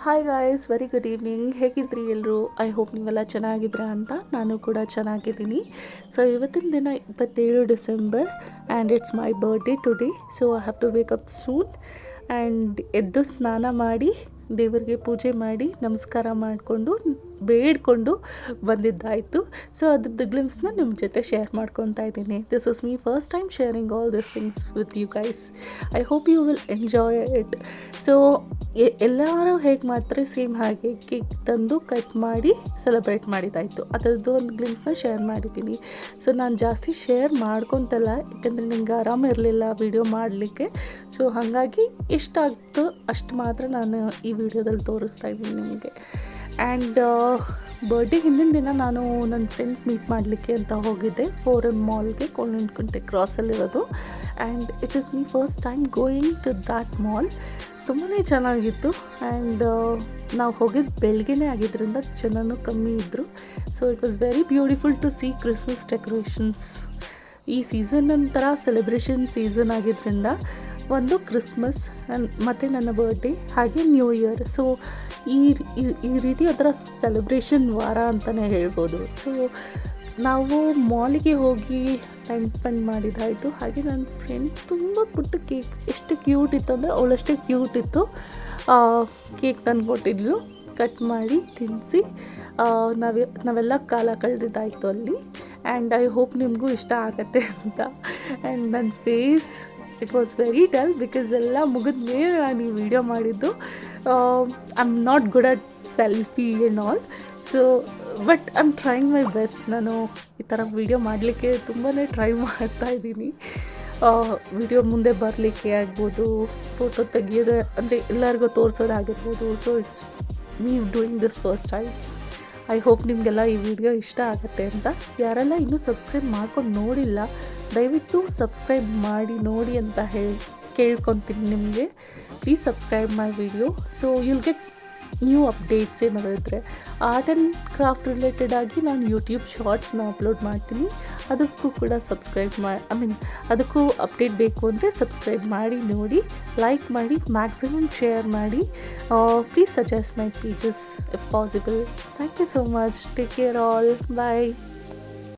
Hi guys, very good evening. ಹೇಗಿದ್ರಿ ಎಲ್ಲರೂ? I hope ನೀವೆಲ್ಲ ಚೆನ್ನಾಗಿದ್ದೀರಾ ಅಂತ. ನಾನು ಕೂಡ ಚೆನ್ನಾಗಿದ್ದೀನಿ. ಸೊ ಇವತ್ತಿನ ದಿನ 27 December and it's my birthday today. So I have to wake up soon and ಎದ್ದು ಸ್ನಾನ ಮಾಡಿ ದೇವರಿಗೆ ಪೂಜೆ ಮಾಡಿ ನಮಸ್ಕಾರ ಮಾಡಿಕೊಂಡು ಬೇಡ್ಕೊಂಡು ಬಂದಿದ್ದಾಯಿತು. ಸೊ ಅದ್ರದ್ದು ಗ್ಲಿಮ್ಸ್ನ ನಿಮ್ಮ ಜೊತೆ ಶೇರ್ ಮಾಡ್ಕೊತಾ ಇದ್ದೀನಿ. This is me first time sharing all this things with you guys. I hope you will enjoy it. So ಎಲ್ಲರೂ ಹೇಗೆ ಮಾಡ್ತಾರೆ ಸೇಮ್ ಹಾಗೆ ಕೇಕ್ ತಂದು ಕಟ್ ಮಾಡಿ ಸೆಲೆಬ್ರೇಟ್ ಮಾಡಿದ್ದಾಯಿತು. ಅದರದ್ದು ಒಂದು ಗ್ಲಿಮ್ಸ್ನ ಶೇರ್ ಮಾಡಿದ್ದೀನಿ. ಸೊ ನಾನು ಜಾಸ್ತಿ ಶೇರ್ ಮಾಡ್ಕೊತಲ್ಲ, ಯಾಕೆಂದರೆ ನನಗೆ ಆರಾಮಿರಲಿಲ್ಲ ವಿಡಿಯೋ ಮಾಡಲಿಕ್ಕೆ. ಸೊ ಹಾಗಾಗಿ ಎಷ್ಟಾಗ್ತೋ ಅಷ್ಟು ಮಾತ್ರ ನಾನು ಈ ವಿಡಿಯೋದಲ್ಲಿ ತೋರಿಸ್ತಾ ಇದ್ದೀನಿ ನಿಮಗೆ. ಆ್ಯಂಡ್ ಬರ್ಡೇ ಹಿಂದಿನ ದಿನ ನಾನು ನನ್ನ ಫ್ರೆಂಡ್ಸ್ ಮೀಟ್ ಮಾಡಲಿಕ್ಕೆ ಅಂತ ಹೋಗಿದ್ದೆ ಫೋರಮ್ ಮಾಲ್ಗೆ, ಕೋಣನಕುಂಟೆ ಕ್ರಾಸಲ್ಲಿರೋದು. And it is me first time going to that mall. ತುಂಬಾ ಚೆನ್ನಾಗಿತ್ತು. ಆ್ಯಂಡ್ ನಾವು ಹೋಗಿದ್ದು ಬೆಳಗ್ಗೆನೇ ಆಗಿದ್ದರಿಂದ ಜನನೂ ಕಮ್ಮಿ ಇದ್ದರು. So it was very beautiful to see Christmas decorations. ಈ ಸೀಸನ್ ನಂತರ ಸೆಲೆಬ್ರೇಷನ್ ಸೀಸನ್ ಆಗಿದ್ದರಿಂದ ಒಂದು ಕ್ರಿಸ್ಮಸ್ ಮತ್ತು ನನ್ನ ಬರ್ಡೇ ಹಾಗೆ ನ್ಯೂ ಇಯರ್. ಸೊ ಈ ರೀತಿ ಅದರ ಸೆಲೆಬ್ರೇಷನ್ ವಾರ ಅಂತಲೇ ಹೇಳ್ಬೋದು. ಸೊ ನಾವು ಮಾಲಿಗೆ ಹೋಗಿ ಟೈಮ್ ಸ್ಪೆಂಡ್ ಮಾಡಿದ್ದಾಯಿತು. ಹಾಗೆ ನನ್ನ ಫ್ರೆಂಡ್ ತುಂಬ ಪುಟ್ಟ ಕೇಕ್, ಎಷ್ಟು ಕ್ಯೂಟ್ ಇತ್ತು ಅಂದರೆ ಅವಳಷ್ಟೇ ಕ್ಯೂಟ್ ಇತ್ತು. ಕೇಕ್ ತಂದು ಕೊಟ್ಟಿದ್ಲು, ಕಟ್ ಮಾಡಿ ತಿನ್ನಿಸಿ ನಾವೆಲ್ಲ ಕಾಲ ಕಳೆದಿದ್ದಾಯಿತು ಅಲ್ಲಿ. ಆ್ಯಂಡ್ ಐ ಹೋಪ್ ನಿಮಗೂ ಇಷ್ಟ ಆಗತ್ತೆ ಅಂತ. ಆ್ಯಂಡ್ ನನ್ನ face it was very dull because ಎಲ್ಲ ಮುಗಿದ ಮೇಲೆ ನಾನು ಈ ವಿಡಿಯೋ ಮಾಡಿದ್ದು. I am not good at selfie and all. So but I am trying my best. ನಾನು ಈ ಥರ ವಿಡಿಯೋ ಮಾಡಲಿಕ್ಕೆ ತುಂಬಾ ಟ್ರೈ ಮಾಡ್ತಾಯಿದ್ದೀನಿ. ವಿಡಿಯೋ ಮುಂದೆ ಬರಲಿಕ್ಕೆ ಆಗ್ಬೋದು, ಫೋಟೋ ತೆಗಿಯೋದು ಅಂದರೆ ಎಲ್ಲರಿಗೂ ತೋರಿಸೋದಾಗಿರ್ಬೋದು. So it's me doing this first time. I hope ನಿಮಗೆಲ್ಲ ಈ ವಿಡಿಯೋ ಇಷ್ಟ ಆಗುತ್ತೆ ಅಂತ. ಯಾರೆಲ್ಲ ಇನ್ನೂ ಸಬ್ಸ್ಕ್ರೈಬ್ ಮಾಡ್ಕೊಂಡು ನೋಡಿಲ್ಲ, ದಯವಿಟ್ಟು ಸಬ್ಸ್ಕ್ರೈಬ್ ಮಾಡಿ ನೋಡಿ ಅಂತ ಕೇಳ್ಕೊತೀನಿ ನಿಮಗೆ. Please subscribe my video. So you'll get new updates. ಏನಾದರೂ ಇದ್ದರೆ ಆರ್ಟ್ ಆ್ಯಂಡ್ ಕ್ರಾಫ್ಟ್ ರಿಲೇಟೆಡ್ ಆಗಿ ನಾನು ಯೂಟ್ಯೂಬ್ ಶಾರ್ಟ್ಸ್ನ ಅಪ್ಲೋಡ್ ಮಾಡ್ತೀನಿ. ಅದಕ್ಕೂ ಕೂಡ ಅದಕ್ಕೂ ಅಪ್ಡೇಟ್ ಬೇಕು ಅಂದರೆ ಸಬ್ಸ್ಕ್ರೈಬ್ ಮಾಡಿ ನೋಡಿ, ಲೈಕ್ ಮಾಡಿ, ಮ್ಯಾಕ್ಸಿಮಮ್ ಶೇರ್ ಮಾಡಿ. Please suggest my pages if possible. Thank you so much. Take care all. Bye.